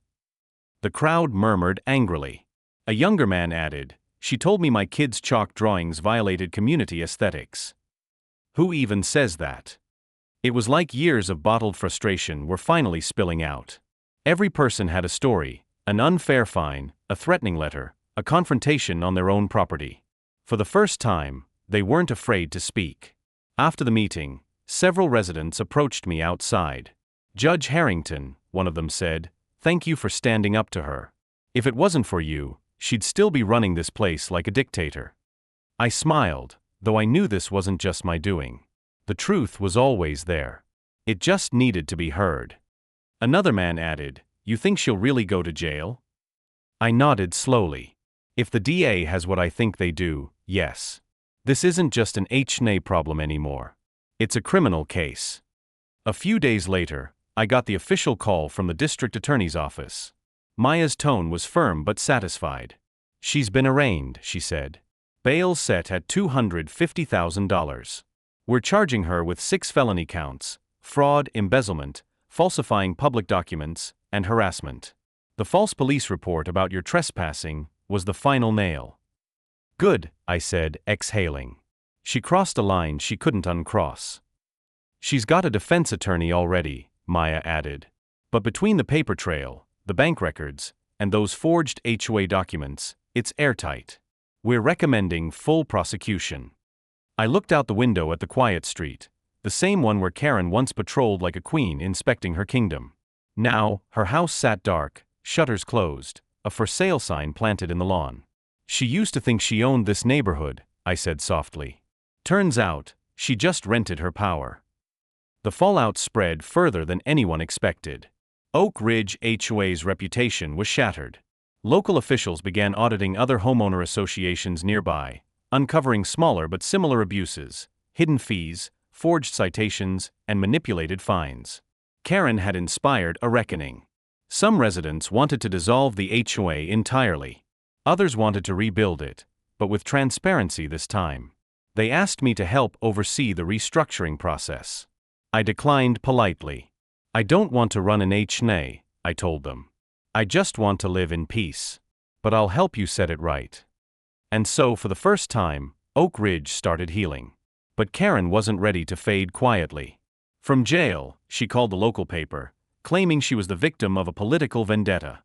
The crowd murmured angrily. A younger man added, "She told me my kids' chalk drawings violated community aesthetics." Who even says that? It was like years of bottled frustration were finally spilling out. Every person had a story, an unfair fine, a threatening letter, a confrontation on their own property. For the first time, they weren't afraid to speak. After the meeting, several residents approached me outside. "Judge Harrington," one of them said, "thank you for standing up to her. If it wasn't for you, she'd still be running this place like a dictator." I smiled, though I knew this wasn't just my doing. The truth was always there. It just needed to be heard. Another man added, "You think she'll really go to jail?" I nodded slowly. If the DA has what I think they do, yes. This isn't just an HNA problem anymore. It's a criminal case. A few days later, I got the official call from the district attorney's office. Maya's tone was firm but satisfied. "She's been arraigned," she said. "Bail set at $250,000. We're charging her with 6 felony counts: fraud, embezzlement, falsifying public documents, and harassment. The false police report about your trespassing was the final nail. Good, I said, exhaling. She crossed a line she couldn't uncross. She's got a defense attorney already, Maya added. But between the paper trail, the bank records, and those forged HOA documents, it's airtight. We're recommending full prosecution. I looked out the window at the quiet street, the same one where Karen once patrolled like a queen inspecting her kingdom. Now, her house sat dark, shutters closed, a for sale sign planted in the lawn. She used to think she owned this neighborhood, I said softly. Turns out, she just rented her power. The fallout spread further than anyone expected. Oak Ridge HOA's reputation was shattered. Local officials began auditing other homeowner associations nearby, uncovering smaller but similar abuses, hidden fees, forged citations, and manipulated fines. Karen had inspired a reckoning. Some residents wanted to dissolve the HOA entirely. Others wanted to rebuild it, but with transparency this time. They asked me to help oversee the restructuring process. I declined politely. I don't want to run an HOA, I told them. I just want to live in peace. But I'll help you set it right. And so, for the first time, Oak Ridge started healing. But Karen wasn't ready to fade quietly. From jail, she called the local paper, claiming she was the victim of a political vendetta.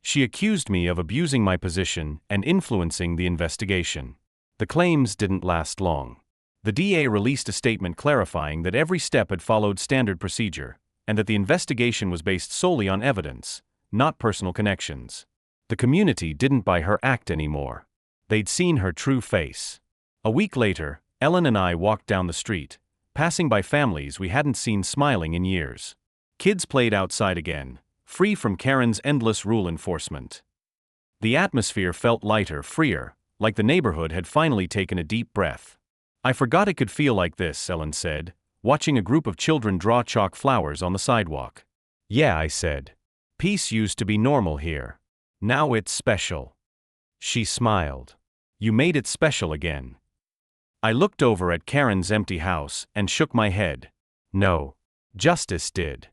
She accused me of abusing my position and influencing the investigation. The claims didn't last long. The DA released a statement clarifying that every step had followed standard procedure, and that the investigation was based solely on evidence, not personal connections. The community didn't buy her act anymore. They'd seen her true face. A week later, Ellen and I walked down the street, passing by families we hadn't seen smiling in years. Kids played outside again, free from Karen's endless rule enforcement. The atmosphere felt lighter, freer, like the neighborhood had finally taken a deep breath. I forgot it could feel like this, Ellen said, watching a group of children draw chalk flowers on the sidewalk. Yeah, I said. Peace used to be normal here. Now it's special. She smiled. You made it special again. I looked over at Karen's empty house and shook my head. No. Justice did.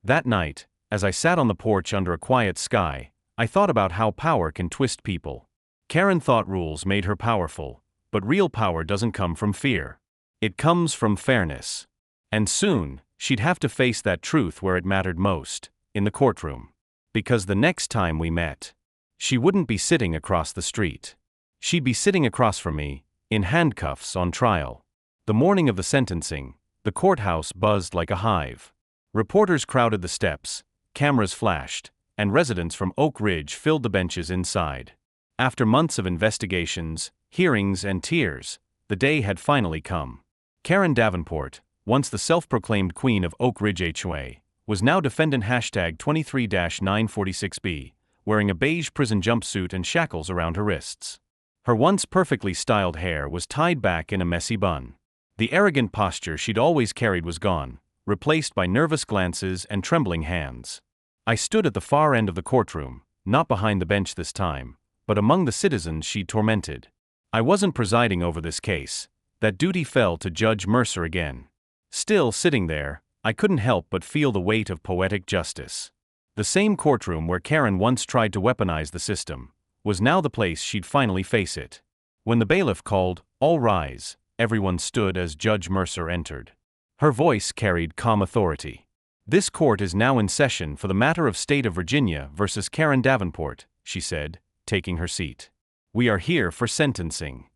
That night, as I sat on the porch under a quiet sky, I thought about how power can twist people. Karen thought rules made her powerful, but real power doesn't come from fear. It comes from fairness. And soon, she'd have to face that truth where it mattered most, in the courtroom. Because the next time we met, she wouldn't be sitting across the street. She'd be sitting across from me, in handcuffs on trial. The morning of the sentencing, the courthouse buzzed like a hive. Reporters crowded the steps, cameras flashed, and residents from Oak Ridge filled the benches inside. After months of investigations, hearings, and tears, the day had finally come. Karen Davenport, once the self-proclaimed queen of Oak Ridge HOA, was now defendant #23-946B, wearing a beige prison jumpsuit and shackles around her wrists. Her once perfectly styled hair was tied back in a messy bun. The arrogant posture she'd always carried was gone, replaced by nervous glances and trembling hands. I stood at the far end of the courtroom, not behind the bench this time, but among the citizens she'd tormented. I wasn't presiding over this case. That duty fell to Judge Mercer again. Still sitting there, I couldn't help but feel the weight of poetic justice. The same courtroom where Karen once tried to weaponize the system was now the place she'd finally face it. When the bailiff called, "All rise," everyone stood as Judge Mercer entered. Her voice carried calm authority. "This court is now in session for the matter of State of Virginia versus Karen Davenport," she said, taking her seat. "We are here for sentencing."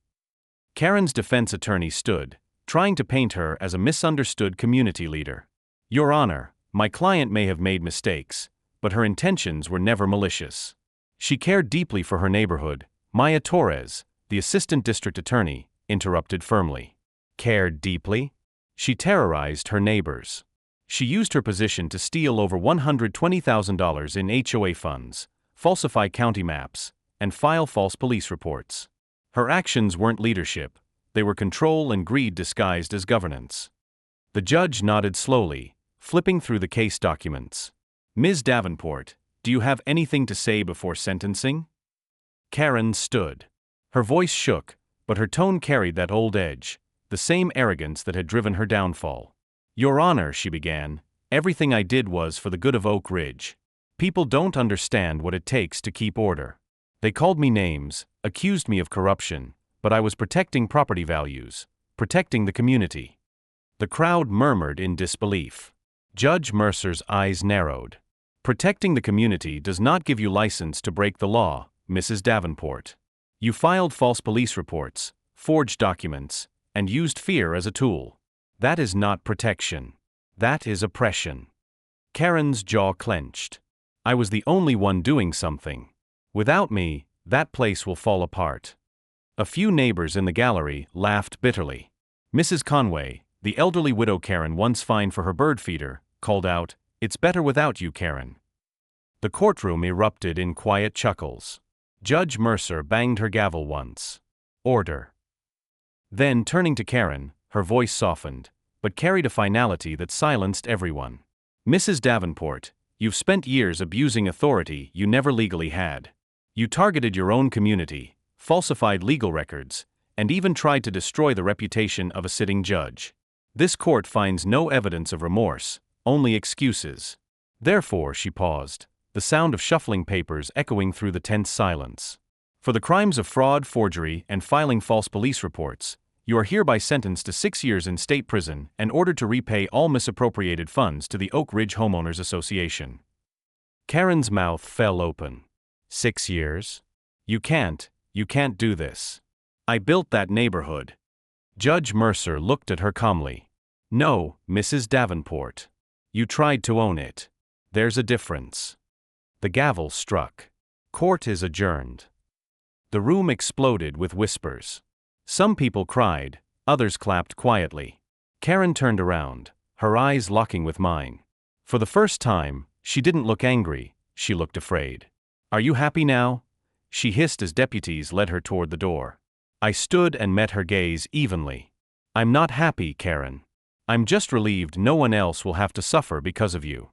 Karen's defense attorney stood, trying to paint her as a misunderstood community leader. "Your Honor, my client may have made mistakes, but her intentions were never malicious. She cared deeply for her neighborhood." Maya Torres, the assistant district attorney, interrupted firmly. Cared deeply? She terrorized her neighbors. She used her position to steal over $120,000 in HOA funds, falsify county maps, and file false police reports. Her actions weren't leadership, they were control and greed disguised as governance. The judge nodded slowly, flipping through the case documents. "Ms. Davenport, do you have anything to say before sentencing?" Karen stood. Her voice shook, but her tone carried that old edge, the same arrogance that had driven her downfall. "Your Honor," she began, "everything I did was for the good of Oak Ridge. People don't understand what it takes to keep order. They called me names, accused me of corruption, but I was protecting property values, protecting the community. The crowd murmured in disbelief. Judge Mercer's eyes narrowed. Protecting the community does not give you license to break the law, Mrs. Davenport. You filed false police reports, forged documents, and used fear as a tool. That is not protection. That is oppression. Karen's jaw clenched. I was the only one doing something. Without me, that place will fall apart. A few neighbors in the gallery laughed bitterly. Mrs. Conway, the elderly widow Karen once fined for her bird feeder, called out, "It's better without you, Karen." The courtroom erupted in quiet chuckles. Judge Mercer banged her gavel once. Order. Then, turning to Karen, her voice softened, but carried a finality that silenced everyone. "Mrs. Davenport, you've spent years abusing authority you never legally had. You targeted your own community, falsified legal records, and even tried to destroy the reputation of a sitting judge. This court finds no evidence of remorse, only excuses. Therefore," she paused, the sound of shuffling papers echoing through the tense silence. "For the crimes of fraud, forgery, and filing false police reports, you are hereby sentenced to 6 years in state prison and ordered to repay all misappropriated funds to the Oak Ridge Homeowners Association." Karen's mouth fell open. 6 years? You can't do this. I built that neighborhood." Judge Mercer looked at her calmly. "No, Mrs. Davenport. You tried to own it. There's a difference." The gavel struck. Court is adjourned. The room exploded with whispers. Some people cried, others clapped quietly. Karen turned around, her eyes locking with mine. For the first time, she didn't look angry, she looked afraid. "Are you happy now?" she hissed as deputies led her toward the door. I stood and met her gaze evenly. "I'm not happy, Karen. I'm just relieved no one else will have to suffer because of you."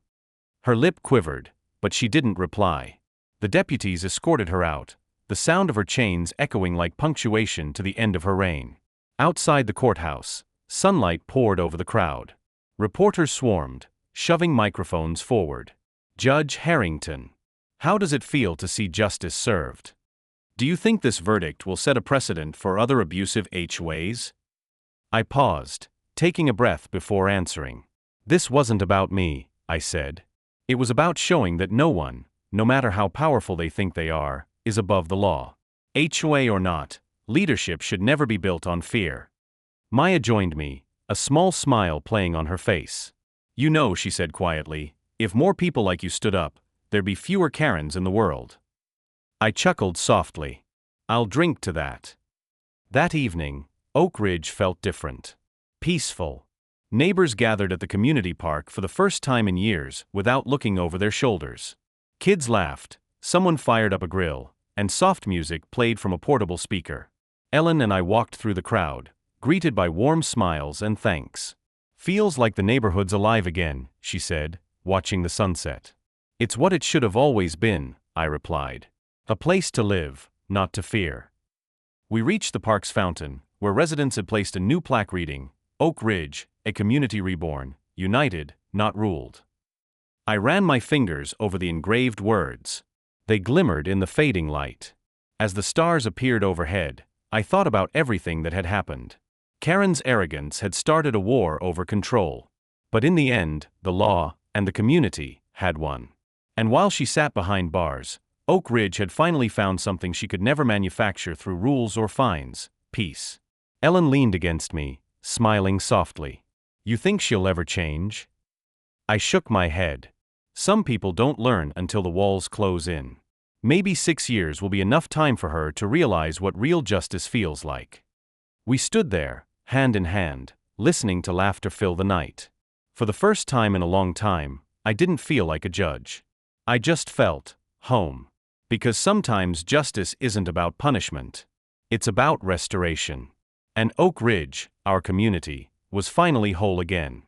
Her lip quivered, but she didn't reply. The deputies escorted her out, the sound of her chains echoing like punctuation to the end of her reign. Outside the courthouse, sunlight poured over the crowd. Reporters swarmed, shoving microphones forward. "Judge Harrington, how does it feel to see justice served? Do you think this verdict will set a precedent for other abusive HOAs?" I paused, taking a breath before answering. "This wasn't about me," I said. "It was about showing that no one, no matter how powerful they think they are, is above the law. HOA or not, leadership should never be built on fear." Maya joined me, a small smile playing on her face. "You know," she said quietly, "if more people like you stood up, there'd be fewer Karens in the world." I chuckled softly. "I'll drink to that." That evening, Oak Ridge felt different. Peaceful. Neighbors gathered at the community park for the first time in years without looking over their shoulders. Kids laughed, someone fired up a grill, and soft music played from a portable speaker. Ellen and I walked through the crowd, greeted by warm smiles and thanks. "Feels like the neighborhood's alive again," she said, watching the sunset. "It's what it should have always been," I replied. "A place to live, not to fear." We reached the park's fountain, where residents had placed a new plaque reading, "Oak Ridge, a community reborn, united, not ruled." I ran my fingers over the engraved words. They glimmered in the fading light. As the stars appeared overhead, I thought about everything that had happened. Karen's arrogance had started a war over control. But in the end, the law, and the community, had won. And while she sat behind bars, Oak Ridge had finally found something she could never manufacture through rules or fines: peace. Ellen leaned against me, smiling softly. "You think she'll ever change?" I shook my head. "Some people don't learn until the walls close in. Maybe 6 years will be enough time for her to realize what real justice feels like." We stood there, hand in hand, listening to laughter fill the night. For the first time in a long time, I didn't feel like a judge. I just felt home. Because sometimes justice isn't about punishment. It's about restoration. And Oak Ridge, our community, was finally whole again.